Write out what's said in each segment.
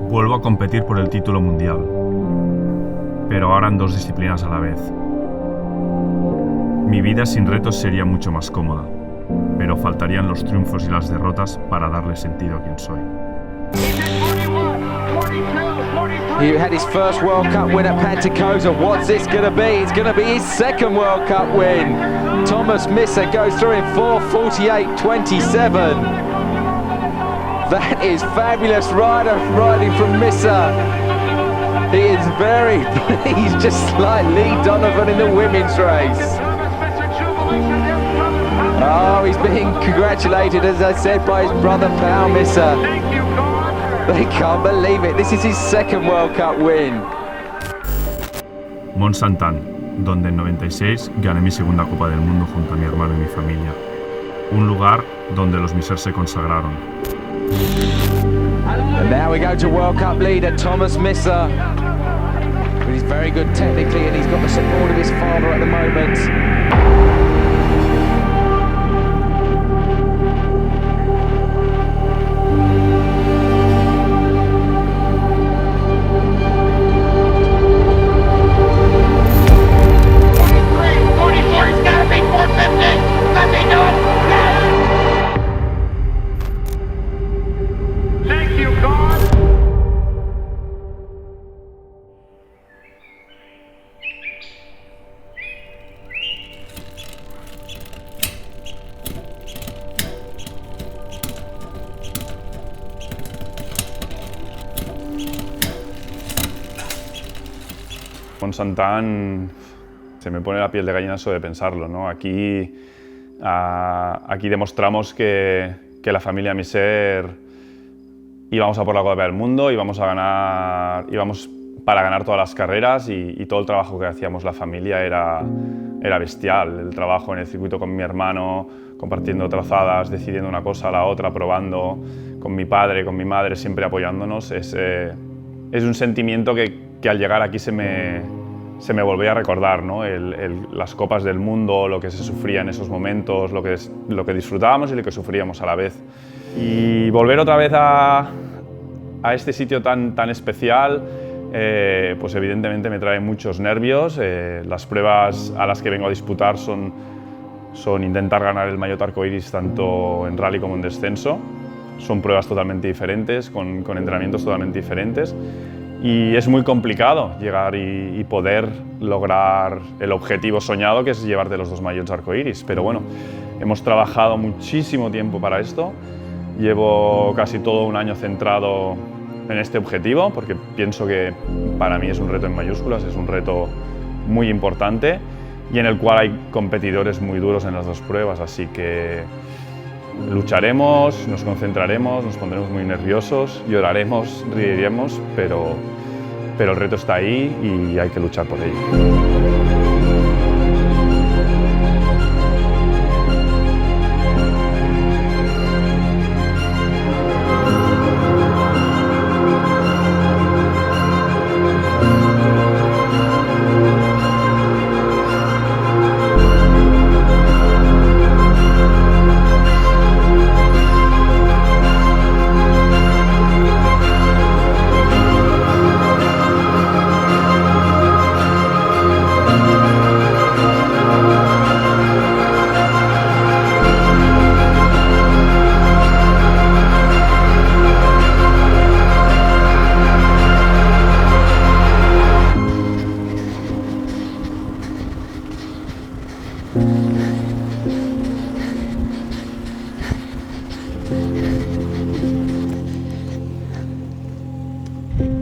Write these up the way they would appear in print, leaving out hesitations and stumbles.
Vuelvo a competir por el título mundial, pero ahora en 2 disciplinas a la vez. Mi vida sin retos sería mucho más cómoda, pero faltarían los triunfos y las derrotas para darle sentido a quien soy. He had his first World Cup win at Pantacosa. What's this going to be? It's going to be his second World Cup win. Thomas Misser goes through in 4:48.27. That is fabulous riding from Misser. He is very pleased, just like Lee Donovan in the women's race. Oh, he's being congratulated, as I said, by his brother Pau Misser. They can't believe it. This is his second World Cup win. Mont Saint-Anne, donde en 96 gané mi segunda Copa del Mundo junto a mi hermano y mi familia. Un lugar donde los Misser se consagraron. And now we go to World Cup leader Thomas Misser. But he's very good technically and he's got the support of his father at the moment. Mont Saint-Anne, se me pone la piel de gallina solo de pensarlo, ¿no? Aquí demostramos que la familia Misser íbamos a por la Copa del Mundo, íbamos para ganar todas las carreras y todo el trabajo que hacíamos la familia era bestial. El trabajo en el circuito con mi hermano, compartiendo trazadas, decidiendo una cosa a la otra, probando, con mi padre, con mi madre, siempre apoyándonos. Es un sentimiento que al llegar aquí se me volvía a recordar, ¿no? Las copas del mundo, lo que se sufría en esos momentos, lo que disfrutábamos y lo que sufríamos a la vez. Y volver otra vez a este sitio tan especial, pues evidentemente me trae muchos nervios. Las pruebas a las que vengo a disputar son intentar ganar el maillot arcoiris tanto en rally como en descenso. Son pruebas totalmente diferentes, con entrenamientos totalmente diferentes. Y es muy complicado llegar y poder lograr el objetivo soñado, que es llevarte los 2 maillots arcoiris. Pero bueno, hemos trabajado muchísimo tiempo para esto. Llevo casi todo un año centrado en este objetivo, porque pienso que para mí es un reto en mayúsculas, es un reto muy importante y en el cual hay competidores muy duros en las 2 pruebas. Así que lucharemos, nos concentraremos, nos pondremos muy nerviosos, lloraremos, reiremos, pero el reto está ahí y hay que luchar por ello.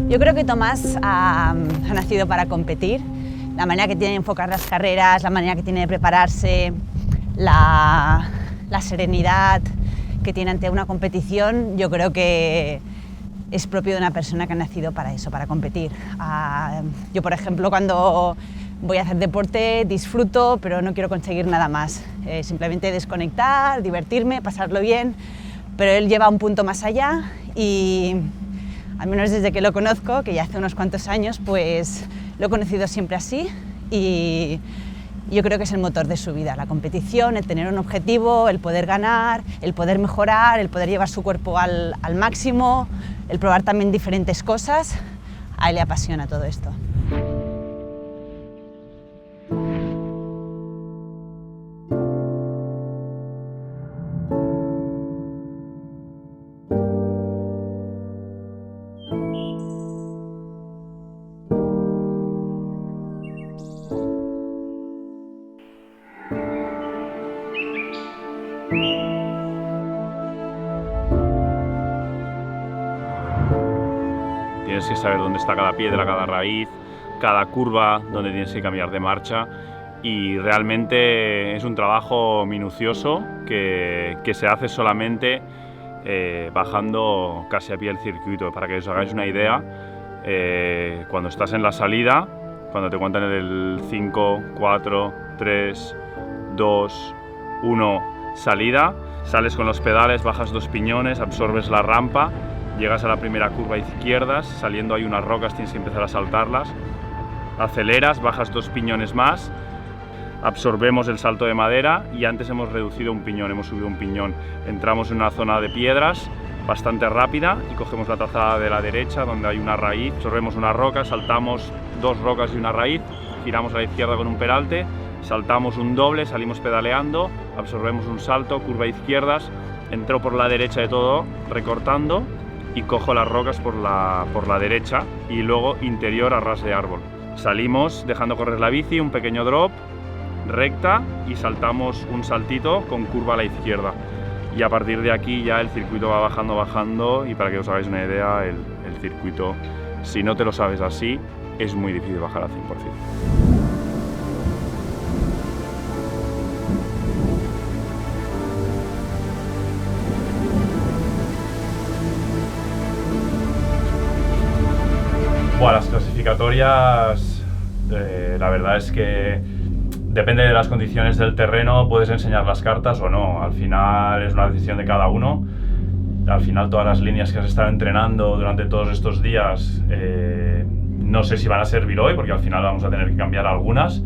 Yo creo que Tomás ha nacido para competir. La manera que tiene de enfocar las carreras, la manera que tiene de prepararse, la serenidad que tiene ante una competición, yo creo que es propio de una persona que ha nacido para eso, para competir. Yo, por ejemplo, cuando voy a hacer deporte disfruto, pero no quiero conseguir nada más. Simplemente desconectar, divertirme, pasarlo bien, pero él lleva un punto más allá y al menos desde que lo conozco, que ya hace unos cuantos años, pues lo he conocido siempre así y Y yo creo que es el motor de su vida, la competición, el tener un objetivo, el poder ganar, el poder mejorar, el poder llevar su cuerpo al máximo, el probar también diferentes cosas. A él le apasiona todo esto. Tienes que saber dónde está cada piedra, cada raíz, cada curva, donde tienes que cambiar de marcha, y realmente es un trabajo minucioso que se hace solamente bajando casi a pie el circuito. Para que os hagáis una idea, cuando estás en la salida, cuando te cuentan el 5, 4, 3, 2, 1, salida, sales con los pedales, bajas 2 piñones, absorbes la rampa, llegas a la primera curva a izquierdas, saliendo hay unas rocas, tienes que empezar a saltarlas, aceleras, bajas 2 piñones más, absorbemos el salto de madera y antes hemos reducido un piñón, hemos subido un piñón, entramos en una zona de piedras bastante rápida y cogemos la trazada de la derecha donde hay una raíz, absorbemos una roca, saltamos 2 rocas y una raíz, giramos a la izquierda con un peralte, saltamos un doble, salimos pedaleando, absorbemos un salto, curva a izquierdas, entro por la derecha de todo, recortando, y cojo las rocas por la derecha y luego interior a ras de árbol. Salimos dejando correr la bici, un pequeño drop, recta, y saltamos un saltito con curva a la izquierda. Y a partir de aquí ya el circuito va bajando, y para que os hagáis una idea, el circuito, si no te lo sabes así, es muy difícil bajar al 100%. Bueno, las clasificatorias, la verdad es que depende de las condiciones del terreno, puedes enseñar las cartas o no. Al final es una decisión de cada uno. Al final todas las líneas que has estado entrenando durante todos estos días, no sé si van a servir hoy, porque al final vamos a tener que cambiar algunas,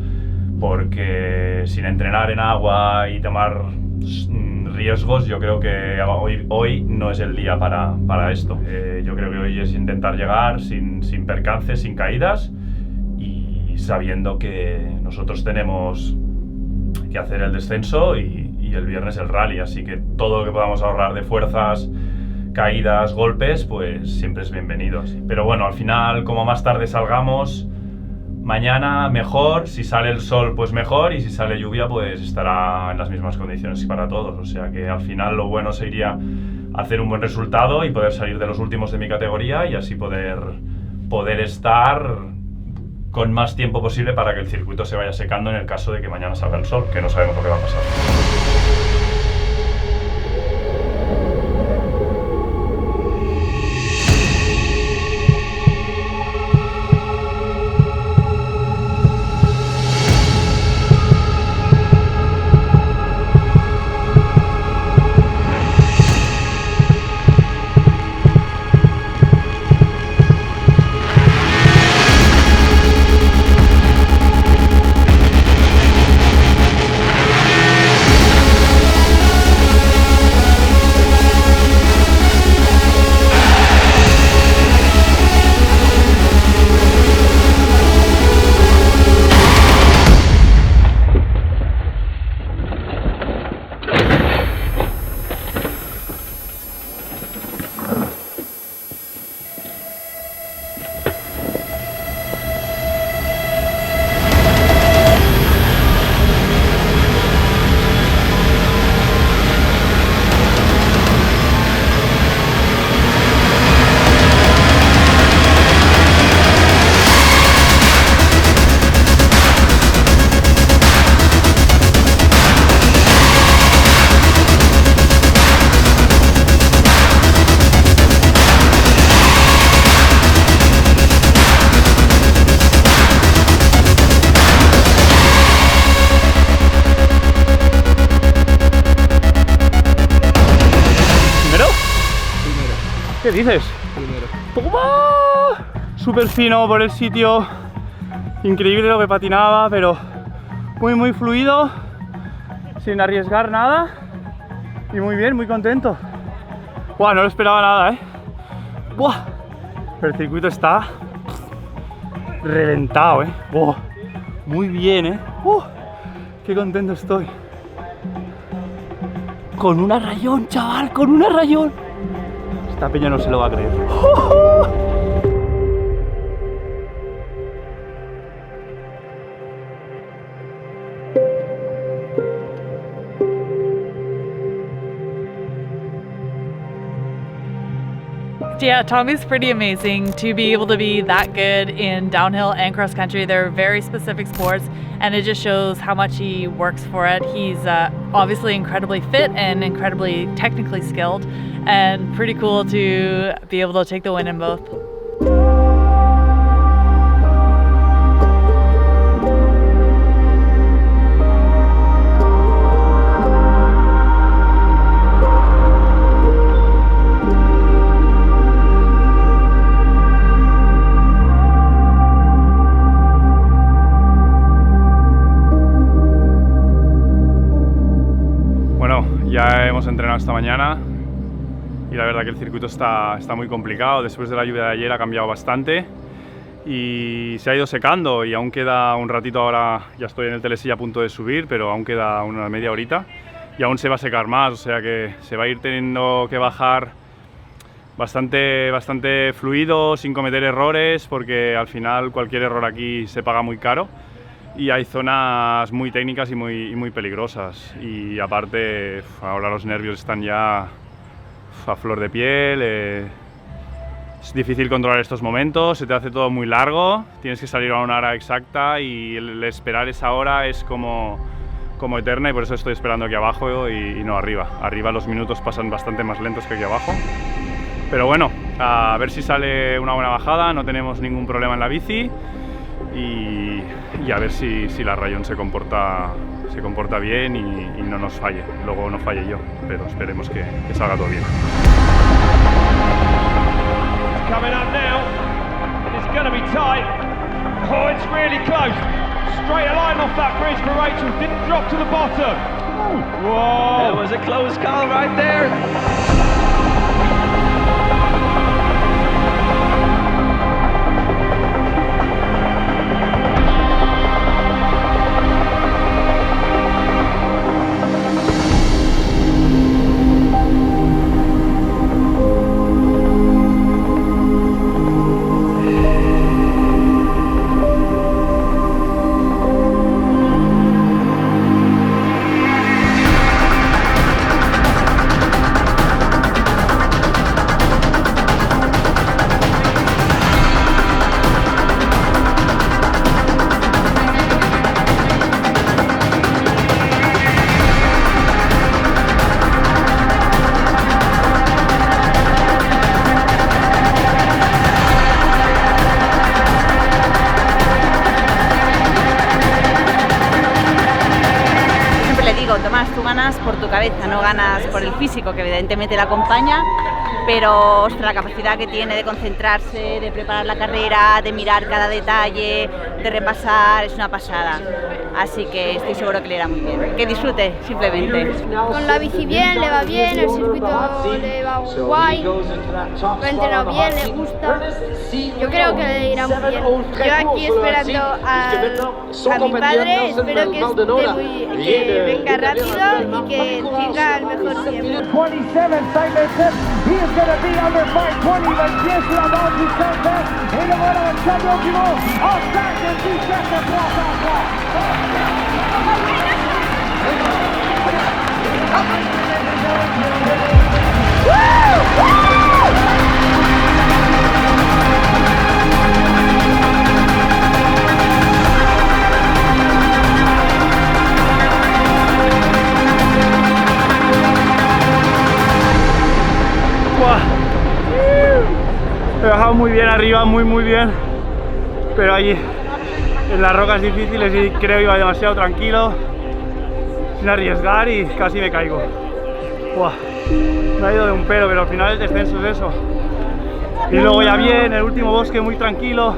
porque sin entrenar en agua y tomar riesgos, yo creo que hoy no es el día para esto. Yo creo que hoy es intentar llegar sin percances, sin caídas, y sabiendo que nosotros tenemos que hacer el descenso y el viernes el rally, así que todo lo que podamos ahorrar de fuerzas, caídas, golpes, pues siempre es bienvenido. Pero bueno, al final, como más tarde salgamos, mañana mejor, si sale el sol pues mejor, y si sale lluvia pues estará en las mismas condiciones para todos, o sea que al final lo bueno sería hacer un buen resultado y poder salir de los últimos de mi categoría, y así poder estar con más tiempo posible para que el circuito se vaya secando en el caso de que mañana salga el sol, que no sabemos lo que va a pasar. ¿Qué dices? Primero. ¡Toma! Súper fino por el sitio, increíble lo que patinaba, pero muy fluido, sin arriesgar nada y muy bien, muy contento. Buah, no lo esperaba nada, ¿eh? Buah, pero el circuito está reventado, ¿eh? Buah, muy bien, ¿eh? Qué contento estoy. Con una rayón, chaval, con una rayón. Esta peña no se lo va a creer. Yeah, Tommy's pretty amazing to be able to be that good in downhill and cross country. They're very specific sports, and it just shows how much he works for it. He's obviously incredibly fit and incredibly technically skilled, and pretty cool to be able to take the win in both. Ya hemos entrenado esta mañana y la verdad que el circuito está muy complicado. Después de la lluvia de ayer ha cambiado bastante y se ha ido secando y aún queda un ratito. Ahora ya estoy en el telesilla a punto de subir, pero aún queda una media horita y aún se va a secar más, o sea que se va a ir teniendo que bajar bastante fluido, sin cometer errores, porque al final cualquier error aquí se paga muy caro. Y hay zonas muy técnicas y muy peligrosas, y aparte ahora los nervios están ya a flor de piel. Es difícil controlar estos momentos, se te hace todo muy largo, tienes que salir a una hora exacta y el esperar esa hora es como eterna, y por eso estoy esperando aquí abajo y no arriba. Arriba los minutos pasan bastante más lentos que aquí abajo, pero bueno, a ver si sale una buena bajada. No tenemos ningún problema en la bici y a ver si la rayón se comporta bien y no nos falle, luego no falle yo, pero esperemos que salga todo bien. Coming up now, it's going to be tight. Oh, it's really close. Straight a line off that bridge for Rachel, didn't drop to the bottom. Whoa! It was a close call right there. Tomás, tú ganas por tu cabeza, no ganas por el físico, que evidentemente le acompaña, pero ostras, la capacidad que tiene de concentrarse, de preparar la carrera, de mirar cada detalle, de repasar, es una pasada. Así que estoy seguro que le irá muy bien. Que disfrute, simplemente. Con la bici bien, le va bien, el circuito le va guay, lo ha entrenado bien, le gusta. Yo creo que le irá muy bien. Yo aquí esperando a mi padre, espero que venga rápido y que tenga el mejor tiempo. 27, Simon says he is going to be under 520, but yes, la voz y Santa, y luego el cambio último, Oscar de Vicente Plaza. He bajado muy bien arriba, muy bien, pero allí en las rocas difíciles y creo iba demasiado tranquilo, sin arriesgar, y casi me caigo. Buah, me ha ido de un pelo, pero al final el descenso es eso. Y luego ya bien, el último bosque muy tranquilo,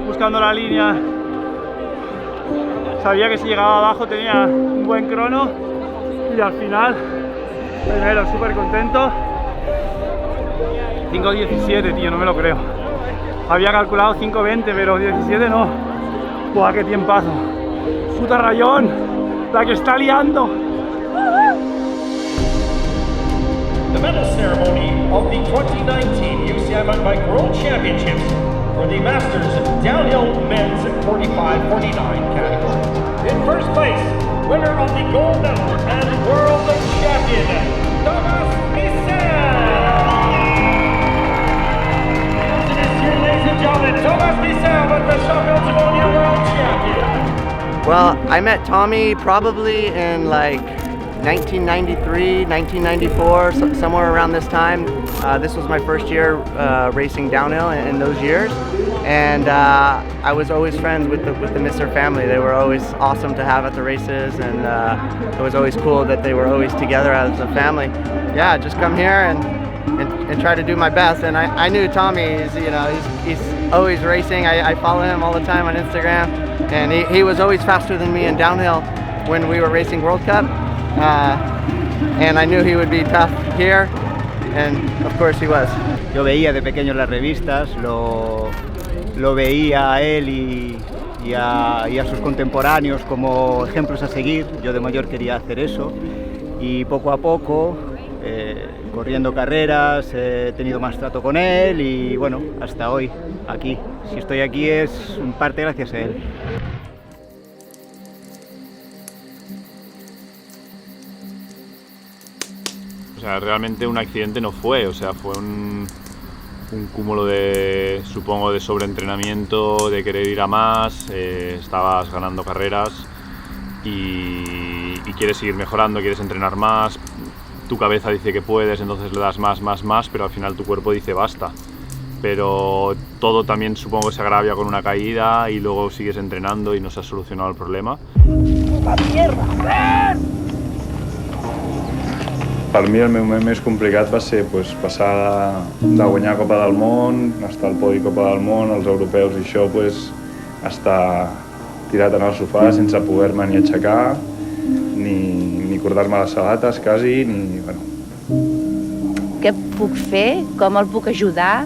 buscando la línea. Sabía que si llegaba abajo tenía un buen crono y al final, primero, súper contento. 5.17, tío, no me lo creo. Había calculado 5.20, pero 17 no. ¡Buah, qué tiempazo! ¡Puta rayón! ¡La que está liando! The medal ceremony of the 2019 UCI Mountain Bike World Championships for the Masters Downhill Men's 45-49 category. In first place, winner of the gold medal and world champion, Thomas Bissell. Ladies and gentlemen, Thomas Bissell, the Sheffield Junior World Champion. Well, I met Tommy probably in like 1993, 1994, somewhere around this time. This was my first year racing downhill in those years, and I was always friends with the Mr. family. They were always awesome to have at the races, and it was always cool that they were always together as a family. Yeah, just come here and try to do my best. And I knew Tommy is, you know, he's always racing. I follow him all the time on Instagram, and he was always faster than me in downhill when we were racing World Cup. And I knew he would be tough here, and of course he was. Yo veía de pequeño las revistas, lo veía a él y a sus contemporáneos como ejemplos a seguir. Yo de mayor quería hacer eso y poco a poco, corriendo carreras, he tenido más trato con él y bueno, hasta hoy, aquí. Si estoy aquí es en parte gracias a él. O sea, realmente un accidente no fue, o sea, fue un cúmulo de, supongo, de sobreentrenamiento, de querer ir a más, estabas ganando carreras y quieres seguir mejorando, quieres entrenar más, tu cabeza dice que puedes, entonces le das más, pero al final tu cuerpo dice basta. Pero todo también supongo que se agravia con una caída y luego sigues entrenando y no se ha solucionado el problema. ¡La tierra! Per mi el meu moment més complicat va ser pues, passar de guanyar Copa del Món, estar al podi Copa del Món, els europeus i això, pues, estar tirat en el sofà sense poder-me ni aixecar, ni cordar-me les sabates quasi, ni... Bueno. Què puc fer? Com el puc ajudar?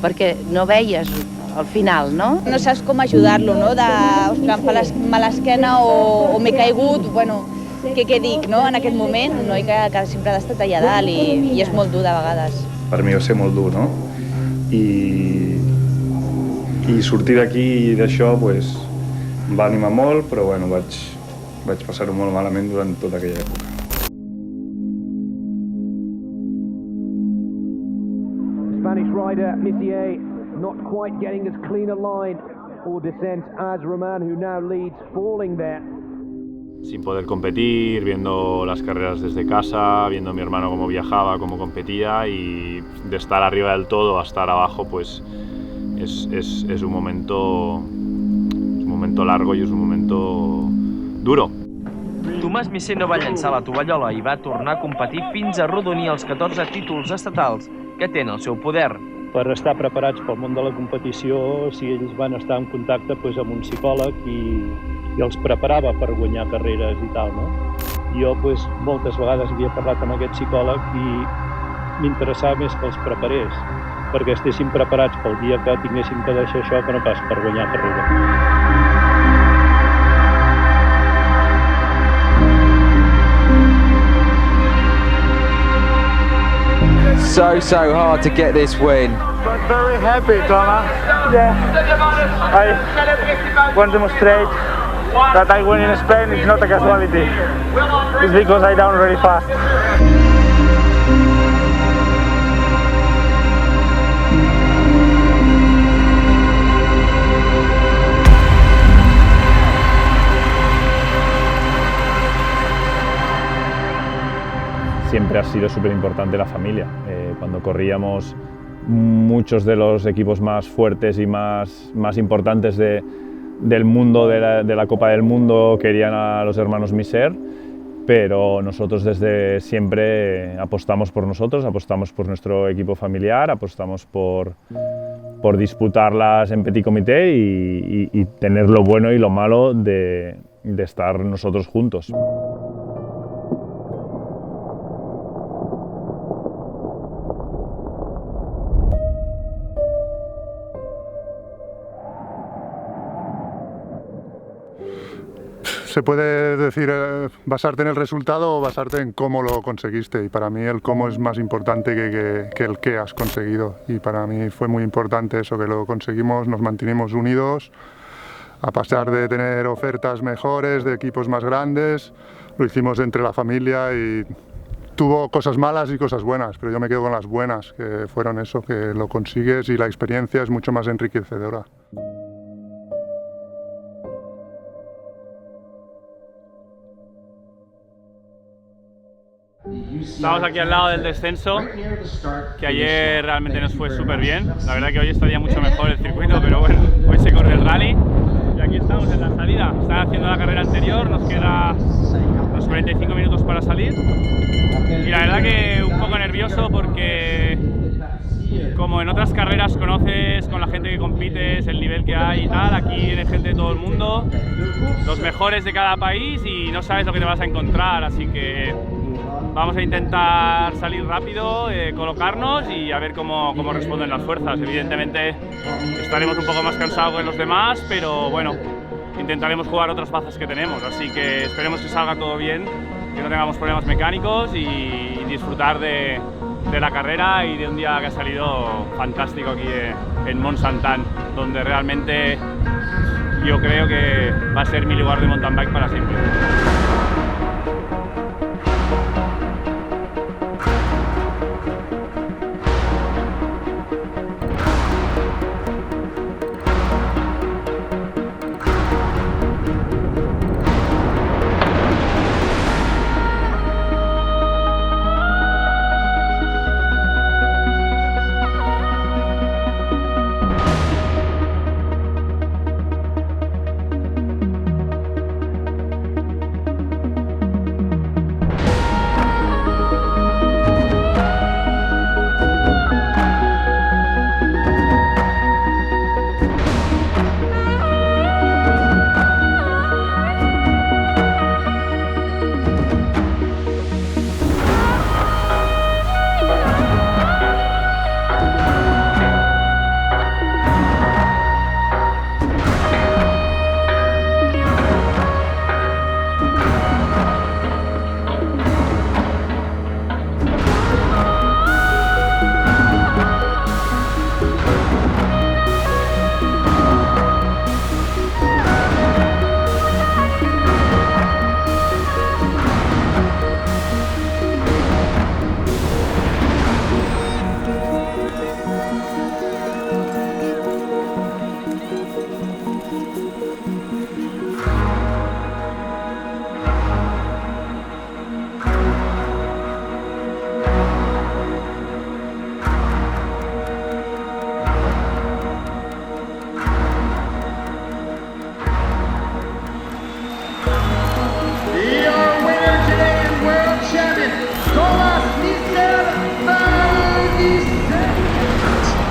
Perquè no veies al final, no? No saps com ajudar-lo, no? Ostres, em fa mal l'esquena o m'he caigut, bueno... Què dic, no? En aquest moment, un noi que sempre ha d'estar allà dalt i és molt dur de vegades. Per mi va ser molt dur, no? I sortir d'aquí i d'això pues, em va animar molt, però bueno, vaig passar-ho molt malament durant tota aquella època. Spanish rider Messier not quite getting as clean a line or descent as Roman, who now leads, falling there. Sin poder competir, viendo las carreras desde casa, viendo a mi hermano cómo viajaba, cómo competía y de estar arriba del todo a estar abajo, pues es un momento largo y es un momento duro. Tomàs Missé no va llançar la tovallola i va tornar a competir fins a arrodonir els 14 títols estatals que té en el seu poder. Per estar preparats pel món de la competició, si ells van estar en contacte amb un psicòleg i els preparava per guanyar carreres i tal, no? Jo moltes vegades havia parlat amb aquest psicòleg i m'interessava més que els preparés, perquè estessin preparats pel dia que tinguessin que deixar això que no pas per guanyar carreres. So hard to get this win. But very happy, Thomas. Yeah. I want to demonstrate that I win in Spain is not a casualty. It's because I down really fast. Siempre ha sido súper importante la familia. Cuando corríamos, muchos de los equipos más fuertes y más importantes del mundo, de la Copa del Mundo, querían a los hermanos Miser pero nosotros desde siempre apostamos por nosotros, apostamos por nuestro equipo familiar, apostamos por disputarlas en petit comité y tener lo bueno y lo malo de estar nosotros juntos. Se puede decir basarte en el resultado o basarte en cómo lo conseguiste, y para mí el cómo es más importante que el qué has conseguido, y para mí fue muy importante eso, que lo conseguimos, nos mantenimos unidos a pesar de tener ofertas mejores, de equipos más grandes, lo hicimos entre la familia y tuvo cosas malas y cosas buenas, pero yo me quedo con las buenas, que fueron eso, que lo consigues y la experiencia es mucho más enriquecedora. Estamos aquí al lado del descenso, que ayer realmente nos fue súper bien. La verdad que hoy estaría mucho mejor el circuito, pero bueno, hoy se corre el rally. Y aquí estamos en la salida. Están haciendo la carrera anterior, nos queda unos 45 minutos para salir. Y la verdad que un poco nervioso porque, como en otras carreras conoces con la gente que compites, el nivel que hay y tal, aquí viene gente de todo el mundo, los mejores de cada país, y no sabes lo que te vas a encontrar, así que vamos a intentar salir rápido, colocarnos y a ver cómo responden las fuerzas. Evidentemente estaremos un poco más cansados que los demás, pero bueno, intentaremos jugar otras bazas que tenemos, así que esperemos que salga todo bien, que no tengamos problemas mecánicos y disfrutar de la carrera y de un día que ha salido fantástico aquí en Mont Saint-Anne, donde realmente yo creo que va a ser mi lugar de mountain bike para siempre.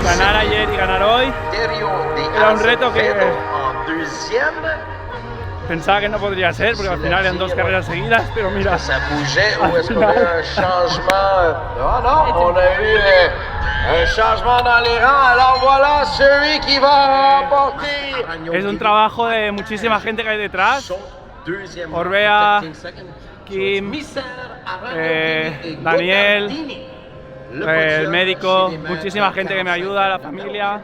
Ganar ayer y ganar hoy era un reto que pensaba que no podría ser, porque al final eran dos carreras seguidas, pero mira, al final... Es un trabajo de muchísima gente que hay detrás. Orbea, Kim, Daniel, el médico, muchísima gente que me ayuda, la familia,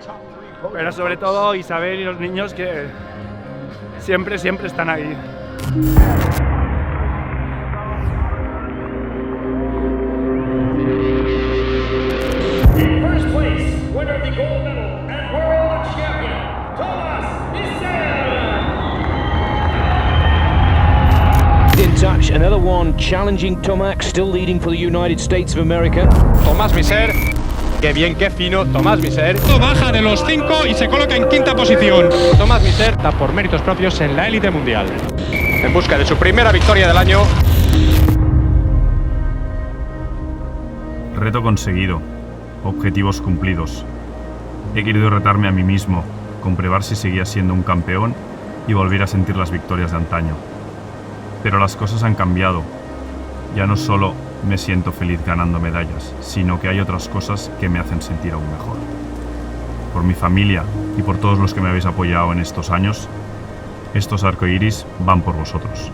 pero sobre todo Isabel y los niños que siempre están ahí. First place, winner of the gold medal and world champion, Thomas Misser. In touch, another one challenging Tomac, still leading for the United States of America. Tomás Misser, qué bien, qué fino, Tomás Misser. Baja de los 5 y se coloca en quinta posición. Tomás Misser está por méritos propios en la élite mundial. En busca de su primera victoria del año, Reto conseguido, objetivos cumplidos. He querido retarme a mí mismo, comprobar si seguía siendo un campeón y volver a sentir las victorias de antaño. Pero las cosas han cambiado. Ya no solo me siento feliz ganando medallas, sino que hay otras cosas que me hacen sentir aún mejor. Por mi familia y por todos los que me habéis apoyado en estos años, estos arcoíris van por vosotros.